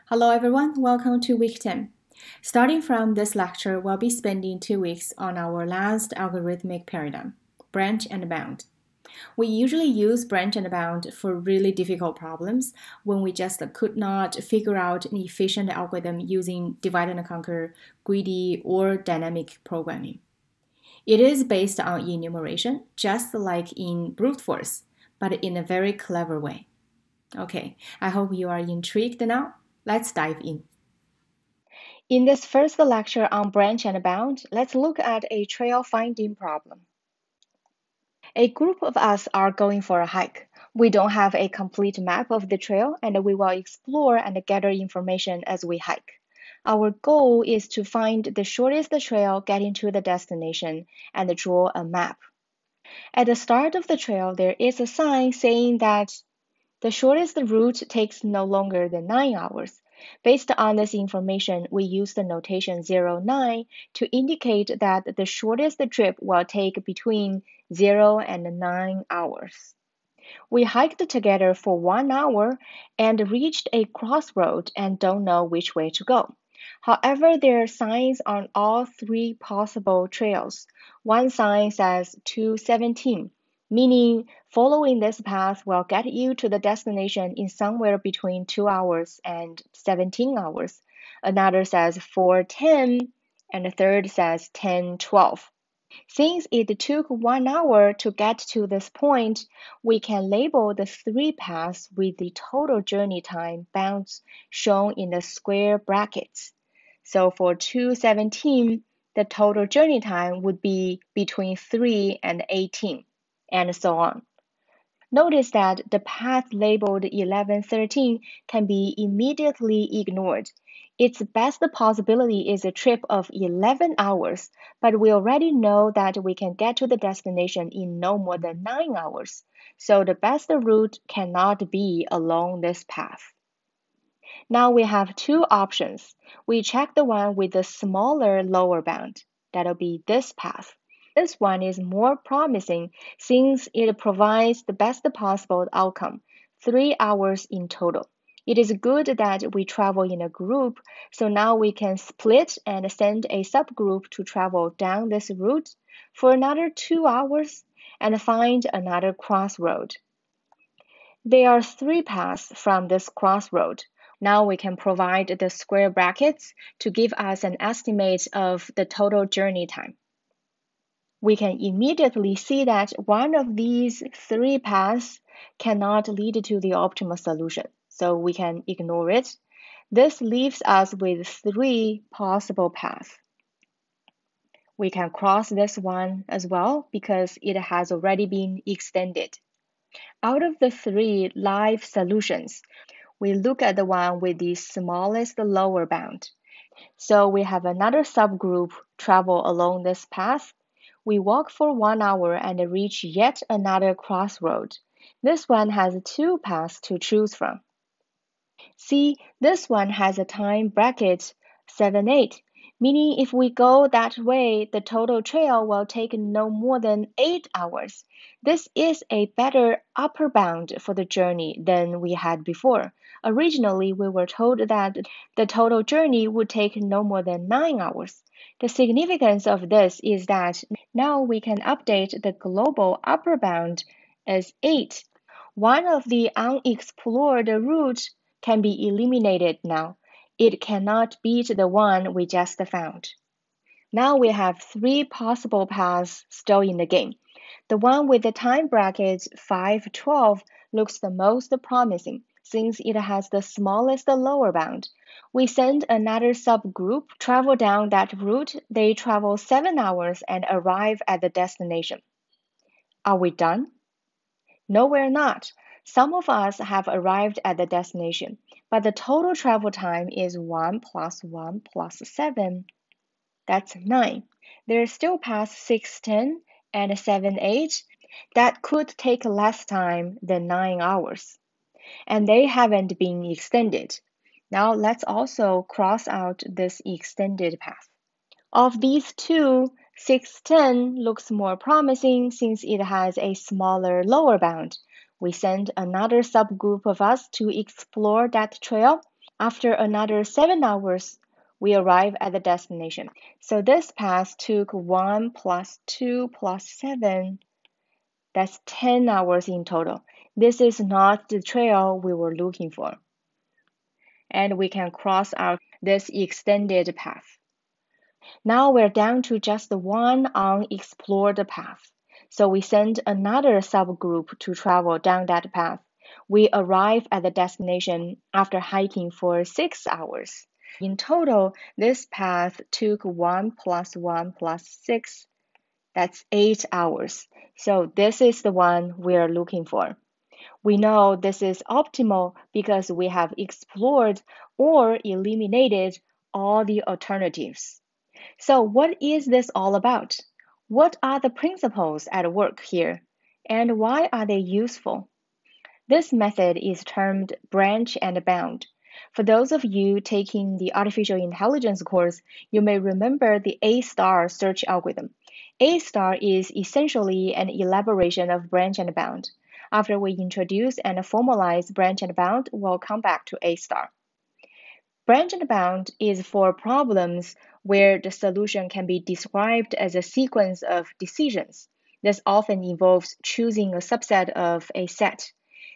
Hello everyone, welcome to week 10. Starting from this lecture, we'll be spending 2 weeks on our last algorithmic paradigm, branch and bound. We usually use branch and bound for really difficult problems when we just could not figure out an efficient algorithm using divide and conquer, greedy, or dynamic programming. It is based on enumeration, just like in brute force, but in a very clever way. Okay, I hope you are intrigued now. Let's dive in. In this first lecture on branch and bound, let's look at a trail finding problem. A group of us are going for a hike. We don't have a complete map of the trail, and we will explore and gather information as we hike. Our goal is to find the shortest trail getting to the destination and draw a map. At the start of the trail, there is a sign saying that the shortest route takes no longer than 9 hours. Based on this information, we use the notation 09 to indicate that the shortest trip will take between 0 and 9 hours. We hiked together for 1 hour and reached a crossroad and don't know which way to go. However, there are signs on all 3 possible trails. One sign says 217, meaning following this path will get you to the destination in somewhere between 2 hours and 17 hours. Another says 410, and the third says 1012. Since it took 1 hour to get to this point, we can label the 3 paths with the total journey time bounds shown in the square brackets. So for 217, the total journey time would be between 3 and 18, and so on. Notice that the path labeled 1113 can be immediately ignored. Its best possibility is a trip of 11 hours, but we already know that we can get to the destination in no more than 9 hours, so the best route cannot be along this path. Now we have 2 options. We check the one with the smaller lower bound. That'll be this path. This one is more promising since it provides the best possible outcome, 3 hours in total. It is good that we travel in a group, so now we can split and send a subgroup to travel down this route for another 2 hours and find another crossroad. There are 3 paths from this crossroad. Now we can provide the square brackets to give us an estimate of the total journey time. We can immediately see that one of these 3 paths cannot lead to the optimal solution, so we can ignore it. This leaves us with 3 possible paths. We can cross this one as well because it has already been extended. Out of the 3 live solutions, we look at the one with the smallest lower bound. So we have another subgroup travel along this path. We walk for 1 hour and reach yet another crossroad. This one has 2 paths to choose from. See, this one has a time bracket 7-8, meaning if we go that way, the total trail will take no more than 8 hours. This is a better upper bound for the journey than we had before. Originally, we were told that the total journey would take no more than 9 hours. The significance of this is that now we can update the global upper bound as 8. One of the unexplored routes can be eliminated now. It cannot beat the one we just found. Now we have 3 possible paths still in the game. The one with the time bracket 512 looks the most promising since it has the smallest lower bound. We send another subgroup travel down that route. They travel 7 hours and arrive at the destination. Are we done? No, we're not. Some of us have arrived at the destination, but the total travel time is 1 plus 1 plus 7. That's 9. There's still past 610 and 7-8 that could take less time than 9 hours, and they haven't been extended. Now let's also cross out this extended path. Of these 2, 610 looks more promising since it has a smaller lower bound. We send another subgroup of us to explore that trail. After another 7 hours, we arrive at the destination. So this path took 1 plus 2 plus 7. That's 10 hours in total. This is not the trail we were looking for. And we can cross out this extended path. Now we're down to just one unexplored path. So we send another subgroup to travel down that path. We arrive at the destination after hiking for 6 hours. In total, this path took 1 plus 1 plus 6. That's 8 hours. So this is the one we're looking for. We know this is optimal because we have explored or eliminated all the alternatives. So what is this all about? What are the principles at work here? And why are they useful? This method is termed branch and bound. For those of you taking the artificial intelligence course, you may remember the A-star search algorithm. A-star is essentially an elaboration of branch and bound. After we introduce and formalize branch and bound, we'll come back to A-star. Branch and bound is for problems where the solution can be described as a sequence of decisions. This often involves choosing a subset of a set.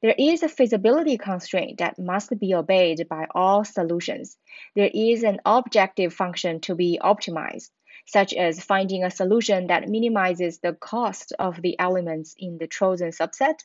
There is a feasibility constraint that must be obeyed by all solutions. There is an objective function to be optimized, such as finding a solution that minimizes the cost of the elements in the chosen subset,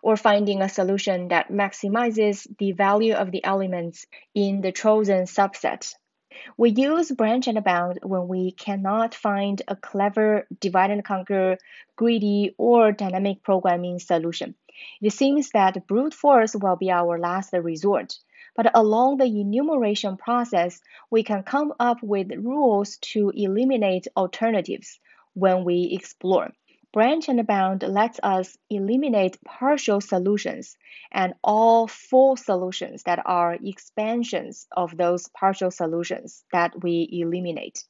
or finding a solution that maximizes the value of the elements in the chosen subset. We use branch and bound when we cannot find a clever divide and conquer, greedy, or dynamic programming solution. It seems that brute force will be our last resort. But along the enumeration process, we can come up with rules to eliminate alternatives when we explore. Branch and bound lets us eliminate partial solutions and all full solutions that are expansions of those partial solutions that we eliminate.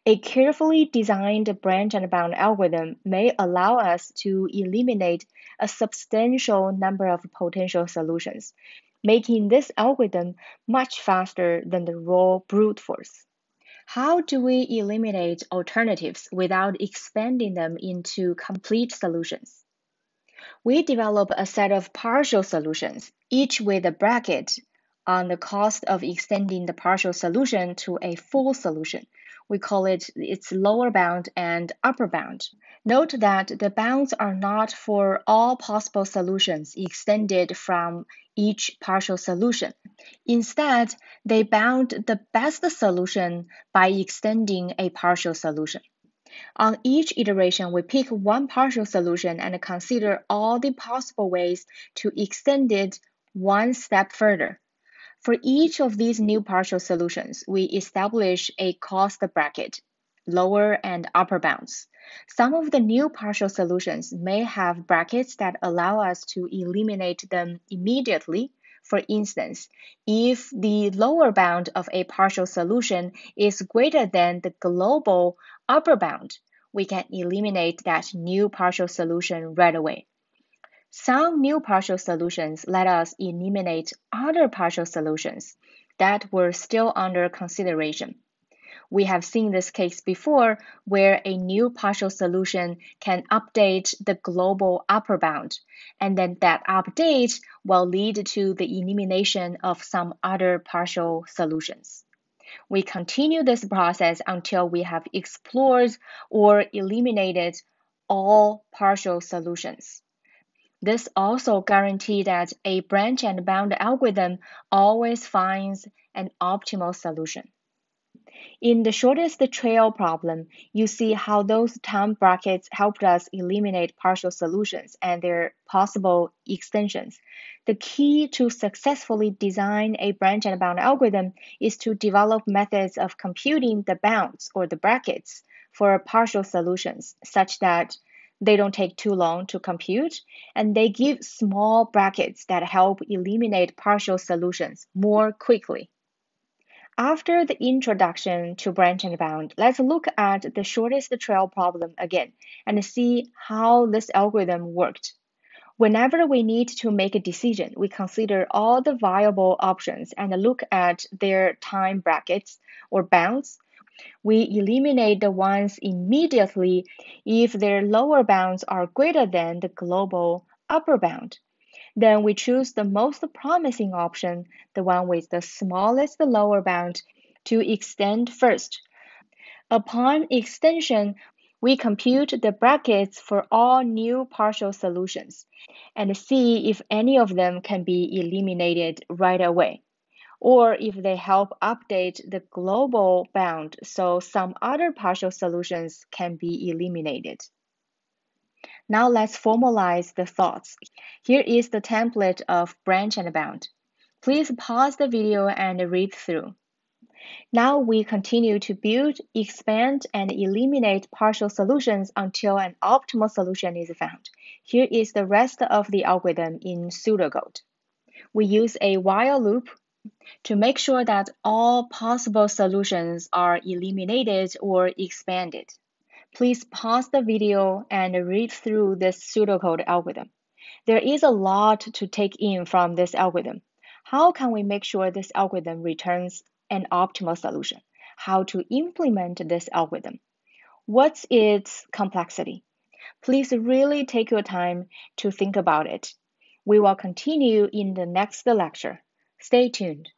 A carefully designed branch and bound algorithm may allow us to eliminate a substantial number of potential solutions, making this algorithm much faster than the raw brute force. How do we eliminate alternatives without expanding them into complete solutions? We develop a set of partial solutions, each with a bracket on the cost of extending the partial solution to a full solution. We call it its lower bound and upper bound. Note that the bounds are not for all possible solutions extended from each partial solution. Instead, they bound the best solution by extending a partial solution. On each iteration, we pick one partial solution and consider all the possible ways to extend it one step further. For each of these new partial solutions, we establish a cost bracket, lower and upper bounds. Some of the new partial solutions may have brackets that allow us to eliminate them immediately. For instance, if the lower bound of a partial solution is greater than the global upper bound, we can eliminate that new partial solution right away. Some new partial solutions let us eliminate other partial solutions that were still under consideration. We have seen this case before where a new partial solution can update the global upper bound, and then that update will lead to the elimination of some other partial solutions. We continue this process until we have explored or eliminated all partial solutions. This also guarantees that a branch and bound algorithm always finds an optimal solution. In the shortest trail problem, you see how those time brackets helped us eliminate partial solutions and their possible extensions. The key to successfully design a branch and bound algorithm is to develop methods of computing the bounds or the brackets for partial solutions such that they don't take too long to compute, and they give small brackets that help eliminate partial solutions more quickly. After the introduction to branch and bound, let's look at the shortest trail problem again and see how this algorithm worked. Whenever we need to make a decision, we consider all the viable options and look at their time brackets or bounds. We eliminate the ones immediately if their lower bounds are greater than the global upper bound. Then we choose the most promising option, the one with the smallest lower bound, to extend first. Upon extension, we compute the brackets for all new partial solutions and see if any of them can be eliminated right away, or if they help update the global bound so some other partial solutions can be eliminated. Now let's formalize the thoughts. Here is the template of branch and bound. Please pause the video and read through. Now we continue to build, expand, and eliminate partial solutions until an optimal solution is found. Here is the rest of the algorithm in pseudocode. We use a while loop to make sure that all possible solutions are eliminated or expanded. Please pause the video and read through this pseudocode algorithm. There is a lot to take in from this algorithm. How can we make sure this algorithm returns an optimal solution? How to implement this algorithm? What's its complexity? Please really take your time to think about it. We will continue in the next lecture. Stay tuned.